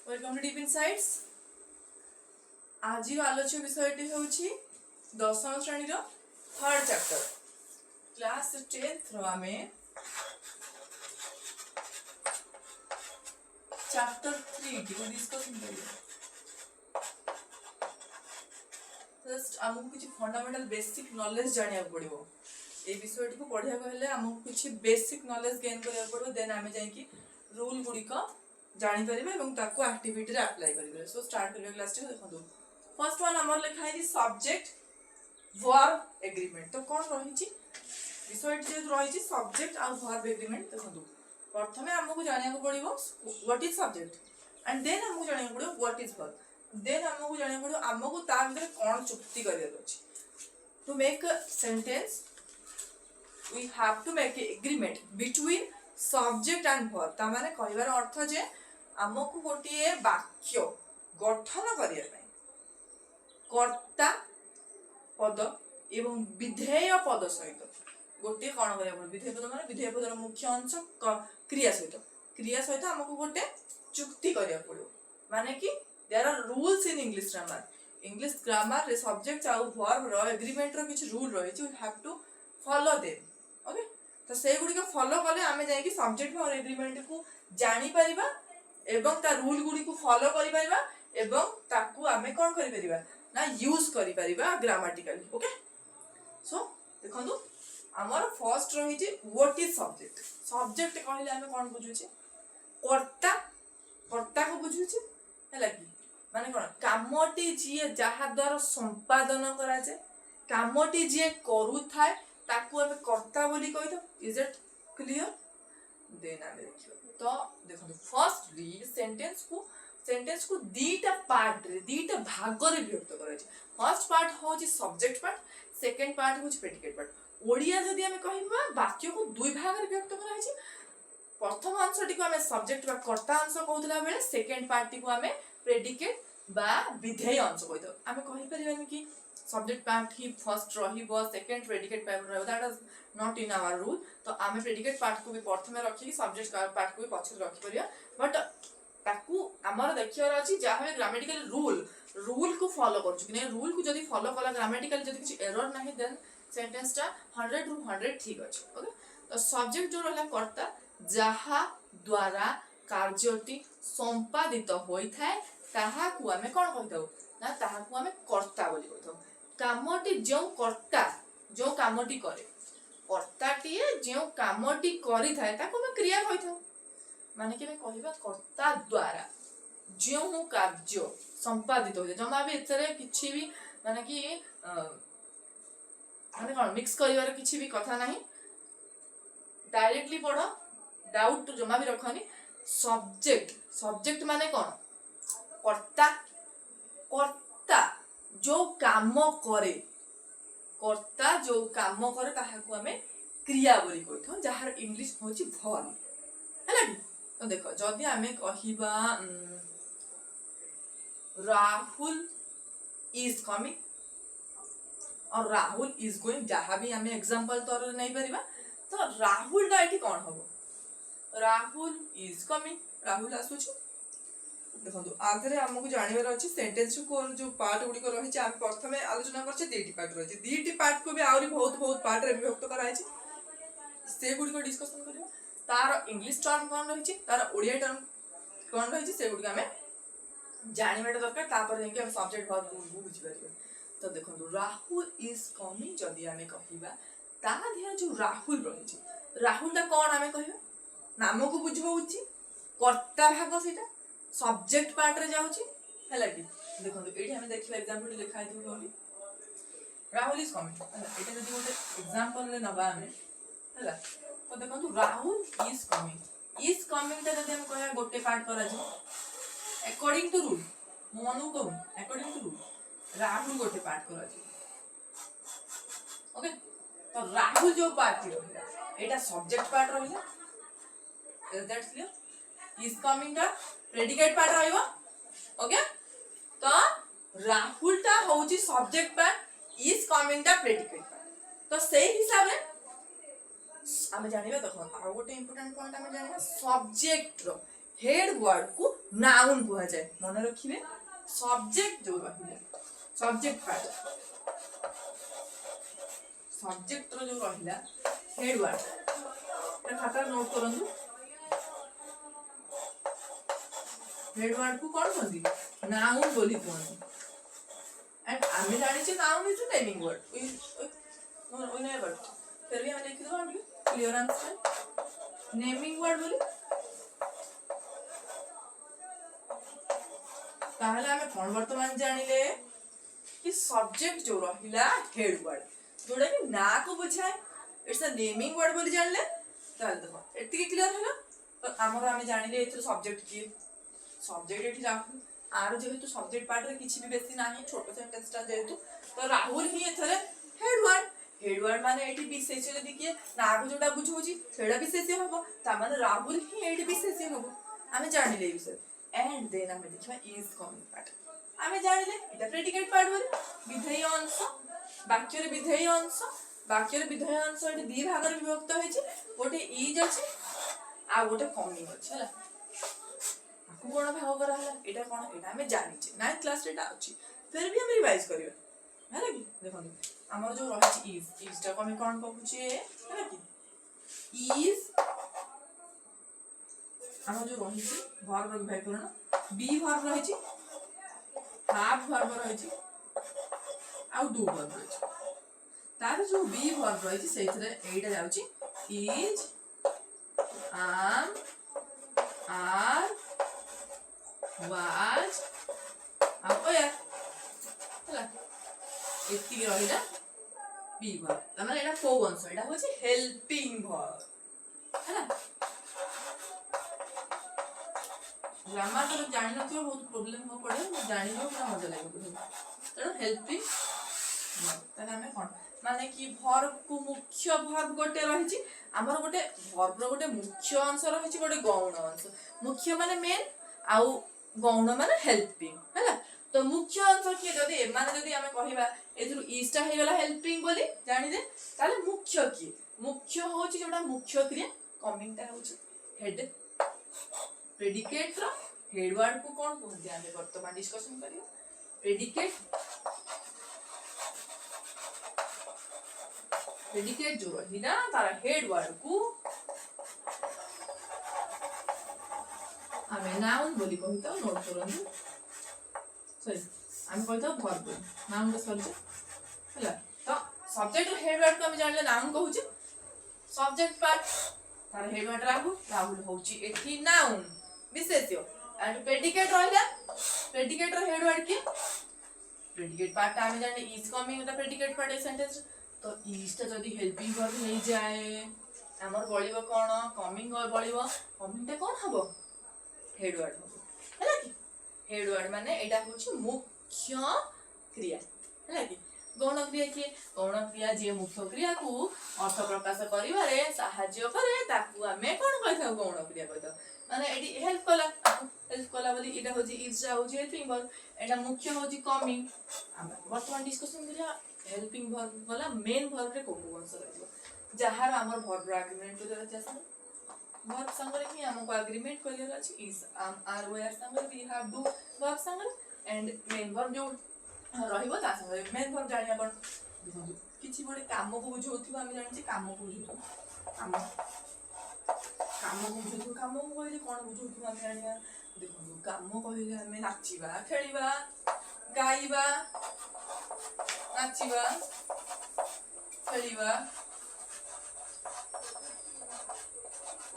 Welcome to deep insights. आज आलोच्य विषयटी होउछि दशम श्रेणी रो थर्ड चैप्टर क्लास 10th रो आमे चैप्टर 3 को डिस्कशन करियो। फर्स्ट हमको कुछ फंडामेंटल बेसिक नॉलेज जानिया पड़िबो। ए विषयटी को पढ़िया कहले हमको कुछ बेसिक नॉलेज गेन करिया पड़िबो, देन आमे जाई कि रूल गुडी को जानी परिबे एवं ताको एक्टिविटी रे अप्लाई करिबे। सो स्टार्ट करियो क्लास टे देखो। फर्स्ट वन हमर लिखा है सब्जेक्ट वर्ब एग्रीमेंट। तो कोन रही छि विषयटी जे रही छि सब्जेक्ट और वर्ब एग्रीमेंट। देखो प्रथमे हमको जानिया को पड़िबो what is subject and then हमको जानिया पड़िबो व्हाट इज वर्ब, देन हमको जानिया पड़िबो हमको ता भीतर कोन चुक्ति करिया अछि। To make a sentence we have to make a agreement between subject and verb। ता माने कहबार अर्थ जे हमको गोटे वाक्य गठन करिया पई कर्ता पद एवं विधेय पद सहित गोटे कोन करिया पड़ो। विधेय पद माने विधेय पदर मुख्य अंश क्रिया सहित हमको गोटे चुक्ति करिया पड़ो। माने कि there are rules in English grammar रे सब्जेक्ट और वर्ब रो एग्रीमेंट रो किछ रूल रही छि। We have to follow them. Okay, तो से गुडी को फॉलो कले आमे जाय कि सब्जेक्ट और एग्रीमेंट को जानी परिबा एवं ता रूल गुडी को फॉलो करि परिबा एवं ताकू आमे कोन करि परिबा ना यूज करि परिबा ग्रामेटिकली। ओके, सो देखंदु हमर फर्स्ट रही जे व्हाट इज सब्जेक्ट। सब्जेक्ट कहले आमे कोन बुझु छी कर्ता को बुझु छी हैला कि माने कोन कामटी जे जहा द्वारा संपादन करा जे कामटी जे करू थाए ताकू आमे कर्ता बोली कहि दो। Is it clear? देन आमे देखियो। तो देखो फर्स्टली सेंटेंस को दीटा पार्ट रे दीटा भाग रे विभक्त करै छै। फर्स्ट पार्ट हो जे सब्जेक्ट पार्ट, सेकंड पार्ट हो जे प्रेडिकेट पार्ट। ओडिया जदि आमे कहिबा वाक्य को दुई भाग रे विभक्त करै छै। प्रथम अंशटी को आमे सब्जेक्ट बा कर्ता अंश कहतला बेले सेकंड पार्टी को आमे प्रेडिकेट बा विधेय अंश कहतो। आमे कहि परिबानी कि सब्जेक्ट पार्ट ही फर्स्ट रहिबो सेकंड प्रेडिकेट पार्ट रहिबो, that is not in our rule. तो आमे प्रेडिकेट पार्ट को भी प्रथमे रखी सब्जेक्ट पार्ट को भी पछे रखि परिया, बट ताकू हमर देखियार अछि जाहे ग्रामेटिकल रूल को फॉलो करछु कि नै। रूल को जदी फॉलो कला ग्रामेटिकल जदी किछ एरर नाही देन सेंटेंस टा 100 ରୁ 100 ठीक अछि। ओके, तो सब्जेक्ट जो रहला कर्ता जहा द्वारा कार्यटी संपादित होई थाए ताहा को आमे कोन कहथौ ना ताहा को आमे कर्ता बोली कहथौ। कामटी जो कर्ता जो कामटी करे कर्ताटी जो कामटी करि थाए ताको आमे क्रिया कहथौ। माने कि मैं कहिबा कर्ता द्वारा जो कार्य संपादित होय जमा भी एतरे किछि भी माने कि माने कोन मिक्स करिवार किछि भी कथा नाही। डायरेक्टली पढो, डाउट जमा भी रखनी। सब्जेक्ट माने कोन कर्ता जो काम करे ताहा को हमें क्रिया बोली कहथौ जहार इंग्लिश होछि वर्ब हैला कि। तो देखो जदि आमे कहिबा राहुल इज कमिंग और राहुल इज गोइंग, जहां भी हमें एग्जांपल तोर नहीं परिबा तो राहुल डा एठी कोन हबो राहुल इज कमिंग, राहुल आसुछि। देखो आधरे हमको जानिबार अछि सेंटेंस को जो पार्ट गुडी को रहि छै। हम प्रथमे आलोचना करछे दीटी पार्ट रहि छै। दीटी पार्ट को भी आउरी बहुत पार्ट रे विभक्त कराइ छै, से गुडी को डिस्कशन करियो। तार इंग्लिश टर्म कोन रहि छै, तार ओडिया टर्म कोन रहि छै, से गुडी हमें जानिबाटा दरकार। तापर जेंके हम सब्जेक्ट वर्ब को बुझि परिबे। तो देखो राहुल इज कमिंग जदि हमें कहिबा ता ध्यान जो राहुल रहि छै, राहुल दा कोन हमें कहिबा नाम को बुझौछि कर्ता भाग सेटा सब्जेक्ट पार्ट रे जाउछि हैला कि। देखो एठी हमें देखिबा एग्जांपल लिखा है बोली राहुल इज कमिंग हैला। एटा जदि गोटे एग्जांपल ले नबा हमें हैला। तो देखो राहुल इज कमिंग ता जदि हम कहया गोटे पार्ट करा जे अकॉर्डिंग टू रूल मनु कहू अकॉर्डिंग टू रूल राहुल गोटे पार्ट करा जे। ओके, तो राहुल जो पार्ट रहिला एटा सब्जेक्ट पार्ट रहिला, दैट्स क्लियर। इज कमिंग दा प्रेडिकेट पार्ट रहिबो। ओके, तो राहुल ता होची सब्जेक्ट पार्ट, इज कमिंग दा प्रेडिकेट पार्ट। तो से हिसाब रे आमे जानिबा देखो आ गोटे इंपोर्टेंट पॉइंट आमे जानिबा सब्जेक्ट रो हेड वर्ड को नाउन कुहा जाए मन रखिए सब्जेक्ट जो रहिला सब्जेक्ट पार्ट सब्जेक्ट रो जो रहिला हेड वर्ड ए खाता नोट करंतु हेड वर्ड को कौन कहती नाउन बोली कहती एंड आमे जानी छे noun is a naming word we never फिर भी हम लिख दो हम क्लियर आंसर नेमिंग वर्ड बोली ताहले हमें कौन वर्तमान जानिले कि सब्जेक्ट जो रहिला हेड वर्ड जोड़ा कि ना को बुझाए इट्स अ नेमिंग वर्ड बोली जानले ताहले देखो एति के क्लियर हला तो हमर हमें जानिले एथि सब्जेक्ट की सब्जेक्ट एठी राहुल आर जेहेतु सब्जेक्ट पार्ट रे किछि भी बेसी नाही छोटो सेंटेंस ता जेहेतु तो राहुल ही एथरे हेड वर्ड माने एठी विशेष जदि के ना को जोटा बुझौची सेडा विशेष हबो ता माने राहुल ही एठी विशेष हबो हमें जानिले विषय एंड देन हमें देखिबा इज कमिंग पार्ट हमें जानिले एटा प्रेडिकेट पार्ट बोली विधेय अंश वाक्य रे विधेय अंश वाक्य रे विधेय अंश एठी दी भाग रे विभक्त होइछि गोटे इज अछि आ गोटे कमिंग अछि हला कोन भाग करा हला एटा कोन एटा हमें जानि छै 9th क्लास रे एटा अछि फिर भी हम रिवाइज करियो हैला कि देखो हमर जो रहि इज टा को हम कोन कहू छै हैला कि इज हमर जो रहि छै वर्ब रो व्याकरण बी वर्ब रहि छै हाफ वर्ब रहि छै आ डू वर्ब रहि छै तार जो बी वर्ब रहि छै सेथरे एटा जाउ छै इज am are was अब या हला एति रहिला बी वर्ब तमाने एटा को अंश एटा होछि हेल्पिंग वर्ब हला ग्रामर तो जानि न तो बहुत प्रॉब्लम हो पड़े मैं जानि लो ना मजा लागे तो हेल्पिंग ताने हमें कोन माने कि वर्ब को मुख्य वर्ब गोटे रहि छि हमर गोटे वर्ब रो गोटे मुख्य अंश रहि छि गोटे गौण अंश मुख्य माने मेन आउ गौण माने हेल्पिंग हैला तो मुख्य अंश के जदी माने जदी हमें कहिबा एथु इस्टा हे वाला हेल्पिंग बोली जानि दे ताले मुख्य होछि जोडा मुख्य क्रिया कमिंग ता होछि हेड प्रेडिकेट रो हेड वर्ड को कोन कहते हमें वर्तमान डिस्कशन करियो प्रेडिकेट जो रहिला तारा हेड वर्ड को हमें नाउन बोली कहता नोट करंतु सॉरी हम कहता वर्ब नाउन का सब्जेक्ट हला तो सब्जेक्ट हेड वर्ड को हम जानले नाउन कहू छी सब्जेक्ट पार्ट तार हेड वर्ड राहुल होची एठी नाउन विशेष्य एंड प्रेडिकेट रहिला प्रेडिकेट रो हेड वर्ड के प्रेडिकेट पार्ट हम जानले is coming the predicate part a sentence तो इज ता जदी हेल्पिंग वर्ब नै जाए हमर बळिबो कोन कमिंग बळिबो कमिंग ता कोन हबो हेड वर्ड हबो हैला कि हेड वर्ड माने एटा होछि मुख्य क्रिया हैला कि गौण क्रिया जे मुख्य क्रिया को अर्थ प्रकाश करिवारे सहाय्य करे ताकू हमें कोन कहथाउ गौण क्रिया कहथाउ माने एटी हेल्प कला बोली एटा होछि इज होछि हेल्पिंग वर्ब एटा मुख्य होछि कमिंग हम वर्तमान डिस्कशन करिया हेल्पिंग वर्ब वाला मेन वर्ब रे कोन अंश रहइबो जहार हमर वर्ब एग्रीमेंट को देला छै वर्ब संगे ही हमको एग्रीमेंट करिया अछि इज am are were संगे we have do वर्ब संगे एंड मेन वर्ब जो रहिबो ता संगे मेन वर्ब जानिया कोन देखो किछि बडे काम को बुझौथिबो हम जानि छी काम को बुझौथिबो काम को बुझौथिबो काम को कहले कोन बुझौथिबो हम जानिया देखो काम कहले हमें नाचिबा खेलिबा गाइबा नाचिबा खेलिबा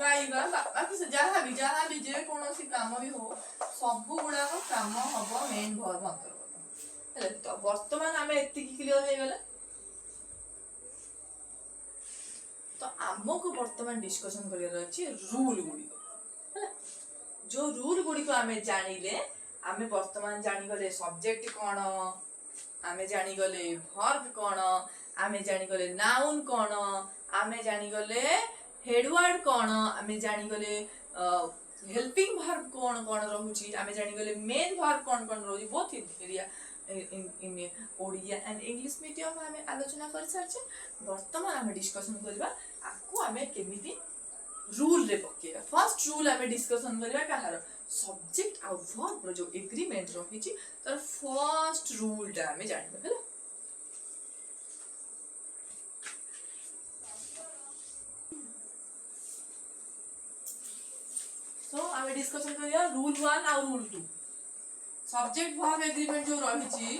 गाइबा बाकी से जहाँ भी जे कोनोसी काम भी हो सब गुडा को काम हबो मेन वर्ब अंतर्गत हेले तो वर्तमान हमें एति की क्लियर हे गेला तो हमको वर्तमान डिस्कशन करियर अछि रूल गुडी हैला जो रूल गुडी को हमें जानिले हमें वर्तमान जानि गले सब्जेक्ट कोन हमें जानि गले वर्ब कोन हमें जानि गले नाउन कोन हमें जानि गले हेड वर्ड कोन हमें जानि गले हेल्पिंग वर्ब कोन कोन रहउची हमें जानि गले मेन वर्ब कोन कोन रहउची both area in Odia and English medium हमें आलोचना कर सारछे वर्तमान हमें डिस्कशन करबा आकु हमें केमिति रूल रे पकेबा फर्स्ट रूल हमें डिस्कशन करबा कहार सब्जेक्ट आ वर्ब जो एग्रीमेंट रही तार फर्स्ट रूल टा आमे जानिबा हैला। सो आमे डिस्कशन करिया रूल 1 आ रूल 2 सब्जेक्ट वर्ब एग्रीमेंट जो रही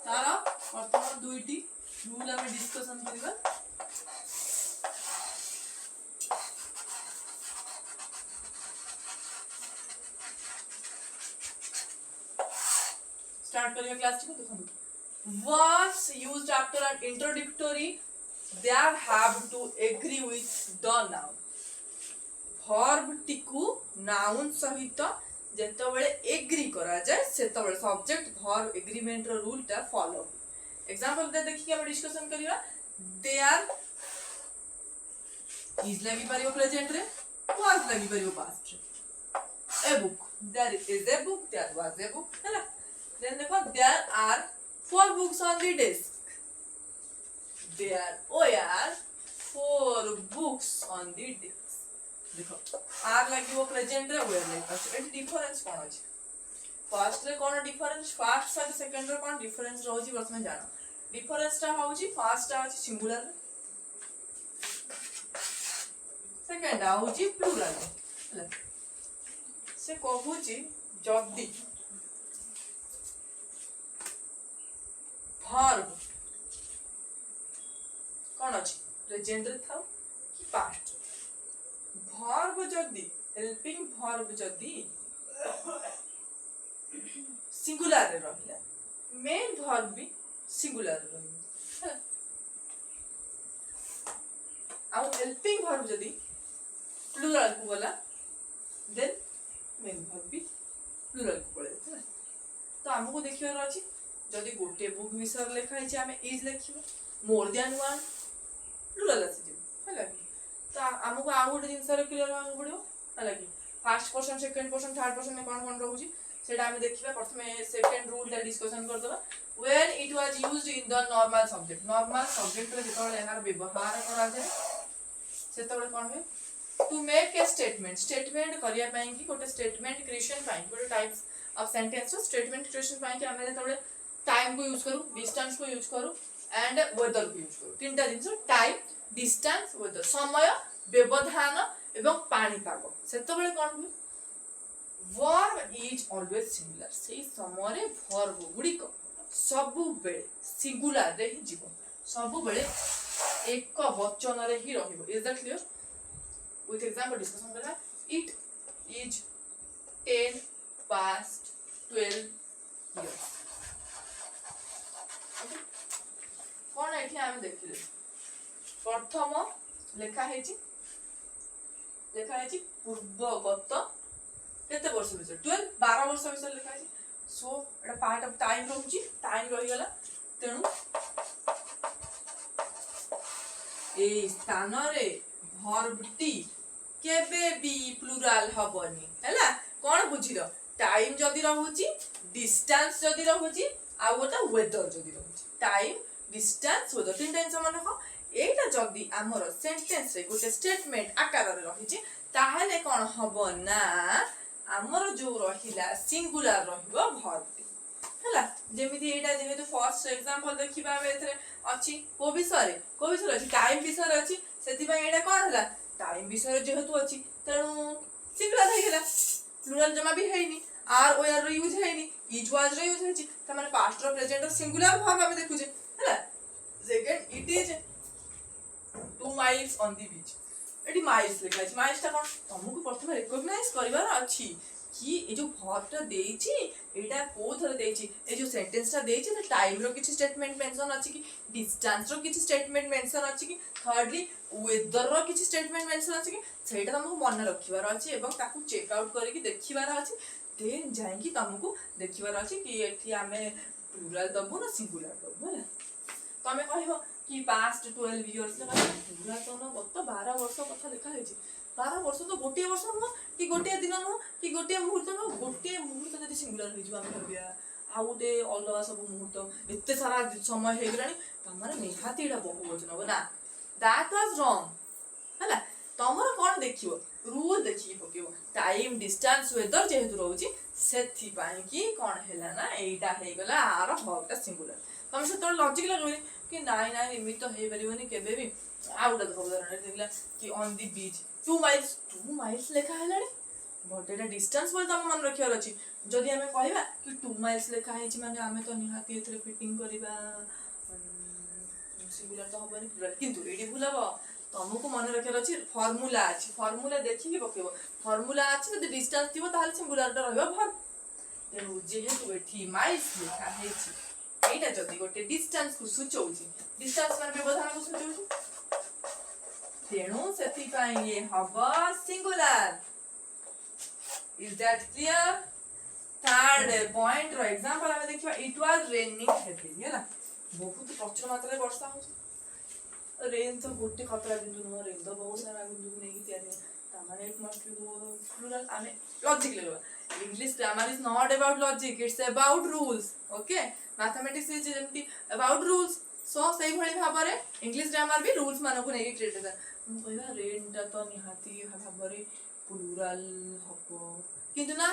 तार प्रथम दुईटी रूल आमे डिस्कशन करिबा। स्टार्ट करिया क्लास को देखो verbs used after an introductory there have to agree with the noun verb टिकु noun सहित जेतबेले एग्री करा जाय सेतबेले सब्जेक्ट वर्ब एग्रीमेंट रो रूल टा फॉलो। एग्जांपल दे देखि हम डिस्कशन करिवा देयर इज लगी परियो प्रेजेंट रे वाज लगी परियो पास्ट रे a book there is a book there was a book हैला। देन देखो there are 4 books on the desk there were 4 books on the desk देखो आर लगी वो प्रेजेंट रे वेयर लाइक अछि एटी डिफरेंस कोन अछि फर्स्ट रे कोन difference first से second रे कोन डिफरेंस रहउची प्रथमे जानो डिफरेंस टा होउची फर्स्ट टा अछि सिंगुलर सेकंड टा होउची प्लुरल से कहूची जदी verb कोन अछि प्रेजेंट रे थाउ कि पास्ट verb जदी हेल्पिंग verb जदी सिंगुलर रे रहला मेन verb भी सिंगुलर रे रहला आ हेल्पिंग verb जदी प्लुरल को गला देन मेन verb भी प्लुरल को पळे तो हमको देखियो अछि जदी गोटे बुक विषय लिखा है आमे इज लिखिबो मोर देन वन प्लुरल अछि जे हला तो हमको आ गोटे जिंस रे क्लियर होना पड़ियो हला कि first person second person third person में कोन कोन रहउची सेटा आमे देखिबा प्रथमे सेकंड रूल दा डिस्कशन कर दबा when it was used in the normal subject रे जेतबेले एनार व्यवहार करा जाय सेतबेले कोन होय टू मेक ए स्टेटमेंट करिया पई कि गोटे स्टेटमेंट क्रिएशन पई गोटे टाइप्स ऑफ सेंटेंस रो स्टेटमेंट क्रिएशन पई कि आमे जेतबेले टाइम को यूज करू डिस्टेंस को यूज करू एंड वेदर को यूज करू तीनटा जिंस टाइम डिस्टेंस वेदर समय व्यवधान एवं पाणीपाग सेतबेले कोन हुए वर्ब इज ऑलवेज सिंगुलर सेही समय रे वर्ब गुडी को सबु बेले सिंगुलर रे ही जीवो सबु बेले एक वचन रे ही रहिबो is that clear with example discussion करा इट इज 10 past 12 years कोन एठी आमे देखिले प्रथम लेखा हेची पूर्वगत केते वर्ष बिषय 12 वर्ष बिषय लेखा हेची सो एटा पार्ट ऑफ टाइम रहउची टाइम रहि गेला तेनु ए स्थान रे वर्ब टी केबे बी प्लुरल हबनी हैला कोन बुझिलो टाइम जदी रहउची डिस्टेंस जदी रहउची आ गोटा वेदर जदी रहउची टाइम डिस्टेंस वेदर तीन टाइम समान रखो एटा जदी हमर सेंटेंस रे गोटे स्टेटमेंट आकार रे रहिची ताहाले कोन हबो ना हमर जो रहिला सिंगुलर रहबो वर्ब हैला जेमिति एटा जेहेतु फर्स्ट एग्जांपल देखिबा एथरे अछि को विषय अछि टाइम विषय अछि सेति पय एटा कोन हला टाइम विषय जेहेतु अछि तेनु सिंगुलर हे गेला प्लुरल जमा भी हेनी आर वेयर रो यूज हेनी इज वाज रो यूज हेची त माने पास्ट रो प्रेजेंट रो सिंगुलर वर्ब हम देखु जे हैला second it is 2 miles on the beach eighty miles लिखा अछि माइल्स ता कोन हमहु प्रथम रिकॉग्नाइज करिवार अछि कि ए जो वर्ब ता देछि एटा कोथर देछि ए जो सेंटेंस ता देछि त टाइम रो किछि स्टेटमेंट मेंशन अछि कि डिस्टेंस रो किछि स्टेटमेंट मेंशन अछि कि थर्डली वेदर रो किछि स्टेटमेंट मेंशन अछि कि सेटा हमहु मन रखिवार अछि एवं ताकू चेक आउट करि कि देखिवार अछि देन जाय कि हमहु देखिवार अछि कि एठी हमें प्लुरल दबो ना सिंगुलर दबो ना तमे कहिबो कि पास्ट 12 इयर्स लगा पूरा तो न गत 12 वर्ष कथा लिखा है 12 वर्ष तो गोटे वर्ष न कि गोटे दिन न कि गोटे मुहूर्त न गोटे मुहूर्त जदी सिंगुलर हो जिवा हम कहबिया आ गोटे अलगा सब मुहूर्त एते सारा समय हे गलानी तमरा निहातीडा बहु वचन हो ना दैट वाज रॉन्ग हला तमरा कोन देखियो रूल देखिए पकेबो टाइम डिस्टेंस वेदर जेहेतु रोची सेथि पाई कि कोन हैला ना एटा हे गला आर हबटा सिंगुलर तुम से तो लॉजिक लगबे कि नाइ नाइ एमित तो हे परिबोनी केबे भी आउट ऑफ उदाहरण देखला कि ऑन द बीच 2 माइल्स लेखा हैलानी बट एटा डिस्टेंस बोल तम मन रखियार अछि जदि हमें कहबा कि 2 माइल्स लेखा है छि माने हमें तो निहाती एथरे फिटिंग करबा सिंगुलर तो हबनी प्लुराल किंतु एडी भूलबो तुमको मन रखियार अछि फॉर्मूला देखि पकेबो फॉर्मूला अछि जदि डिस्टेंस थिबो ताले सिंगुलर टा रहबो भर तेनु जेहेतु एठी माइल्स लेखा है छि एटा जदि गोटे डिस्टेंस को सूचौछि डिस्टेंस माने व्यवधान को सूचौछि तेनु सेति पाई ये हबो singular is that clear third point रो एग्जांपल हमें देखिबा इट वाज रेनिंग हेवीली हैला बहुत प्रचुर मात्रा में वर्षा हो रेन तो गोटे खतरा बिंदु न रेन तो बहुत सारा बिंदु को नहीं तैयार तामाने इट मस्ट बी प्लुरल आमे लॉजिक लेबा English grammar is not about logic it's about rules okay mathematics is जेमती अबाउट रूल्स सो सही भली भाबरे इंग्लिश ग्रामर भी रूल्स मानो को नहीं क्रिएट कर कहबा रेन ता तो निहाती भाबरे प्लुरल हबो किंतु ना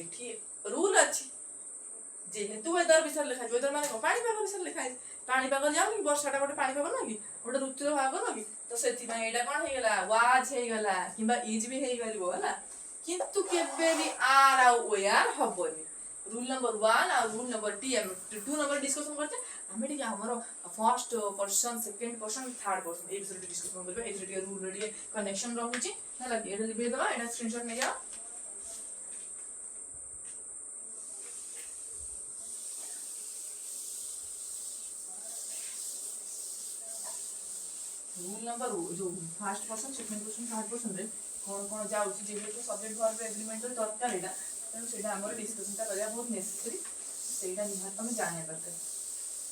एठी रूल अछि जेहेतु वेदर विषय लिखा है वेदर माने पानी पाग विषय लिखा है पानी पाग जाउ कि वर्षाटा गोटे पानी पाग न कि गोटे ऋतुर भाग न कि तो सेति में एटा कोन हे गेला वाज हे गेला किबा इज भी हे गरिबो हला किंतु केबे भी आर आ वेयर हबोनी रूल नंबर 1 और रूल नंबर 2 नंबर डिस्कशन करते हमें ठीक हमरो first person second person third person एक से डिस्कशन करबे एक से रूल रेडी कनेक्शन रहउची हला एटा लिबे दबा एटा स्क्रीनशॉट ले जाओ रूल नंबर जो first person second person third person रे कोन कोन जाउची जेहेतु सब्जेक्ट वर्ब एग्रीमेंट दरकार एटा तेणु सेटा हमर डिस्कशन ता करिया बहुत नेसेसरी सेटा निहात हम जाने दरकार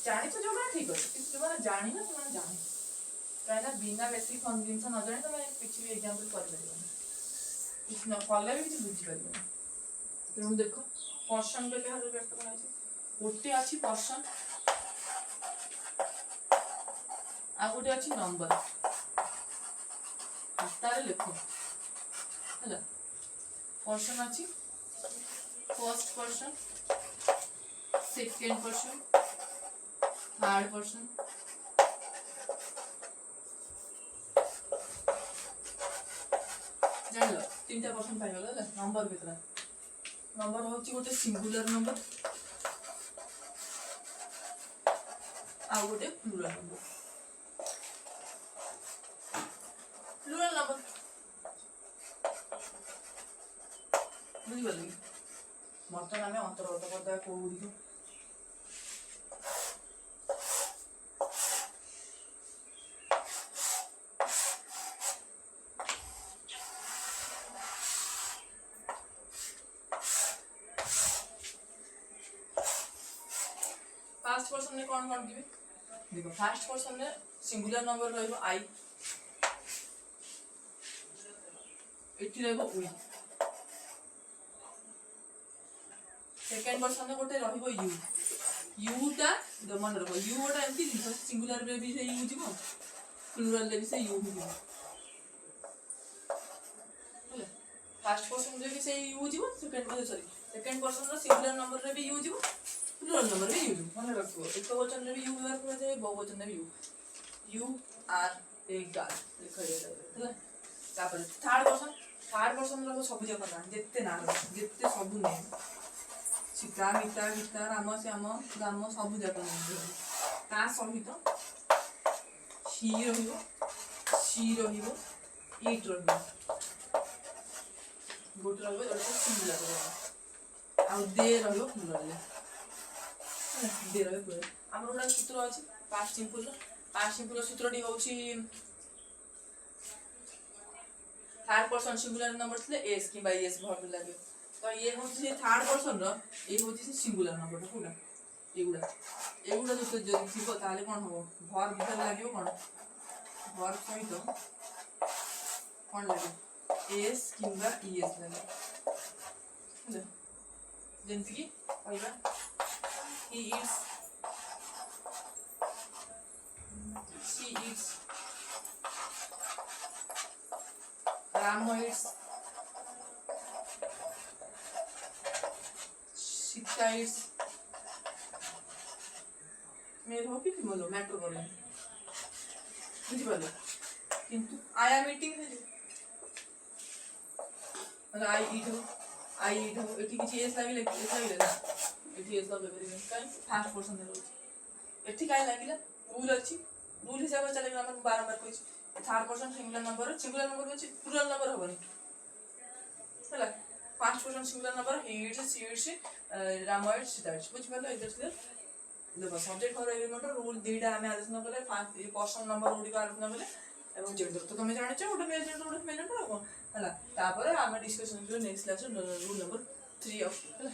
जानि तो जोगा ठीक अछि किछ माने जानि ना तुम जानि काना बिना बेसिक फंक्शन न जाने तो मैं कुछ भी एग्जांपल कर परबो कुछ न फॉलो भी कुछ बुझी परबो तेणु देखो पर्सन पे कहा व्यक्त करा छै ओटे अछि पर्सन आ गोटे अच्छी नंबर खातारे लिखो हला पर्सन अच्छी first person second person third person जान लो तीनटा पर्सन पाइ गला नंबर केतरा नंबर होची गोटे सिंगुलर नंबर आ गोटे प्लुरल नंबर प्लुरल नंबर बुझी गली मतलब हमें अंतर्गत करता है कोड को फर्स्ट पर्सन ने कौन कौन दिबे देखो फर्स्ट पर्सन ने सिंगुलर नंबर रहइबो आई एठी रहइबो वी सेकंड पर्सन ने गोटे रहइबो यू टा द मन रहो यू गोटा एमती जिंस सिंगुलर रे भी से यू जिवो प्लुरल रे भी से यू जिवो फर्स्ट पर्सन रे भी से यू जिवो सेकंड पर्सन रो सिंगुलर नंबर रे भी यू जिवो प्लुरल नंबर भी यू जिवो मन रखो एक वचन रे भी यू व्यवहार करा जाय बहुवचन रे भी यू आर ए गाल लिखा जाय हला तापर थर्ड पर्सन रो सब जक ना जेते सब ने सीता गीता राम श्याम राम सब जक ता सहित ही रहिबो सी रहिबो इट रहिबो गोट रहिबो जोटे सिंगुलर रहिबो आ दे रहिबो प्लुरल दे रहिबो प्लुरल हमर गोटा सूत्र अछि पास्ट सिंपल सूत्रटी होछि थर्ड पर्सन सिंगुलर नंबर थले एस कि बाय एस वर्ब लागे तो ये होछि थर्ड पर्सन रो ये होछि सिंगुलर नंबर कोला एगुडा जो थिबो ताले कोन हो वर्ब भीतर लागियो कोन वर्ब सहित कोन लागे एस किंबा ईएस लागे हला जेंति कि कहबा he eats she eats rhamoids, Scythides, male हो कि फीमेल हो मैटर करें बुझिपारे किंतु आई एम इटिंग मतलब आई इट हो एठी किछि एस लागिले ना एठी एस लगे परिबे काई फास्ट पर्सन रहउछि एठी काई लागिला रूल अछि रूल हिसाब से चले हम बारंबार कहिछि थर्ड पर्सन सिंगुलर नंबर अछि प्लूरल नंबर होबनी हला first person singular number he eats she eats Ram eats Sita eats बुझिपालो इधर से देखो सब्जेक्ट और एलिमेंट रूल दीटा हमें आलोचना कले फास्ट पर्सन नंबर गुडी का आलोचना कले एवं जेंडर तो तुम जानि छ गोटे मेल जेंडर गोटे फीमेल जेंडर हला तापर हम डिस्कशन करियो next class rule number 3 of हला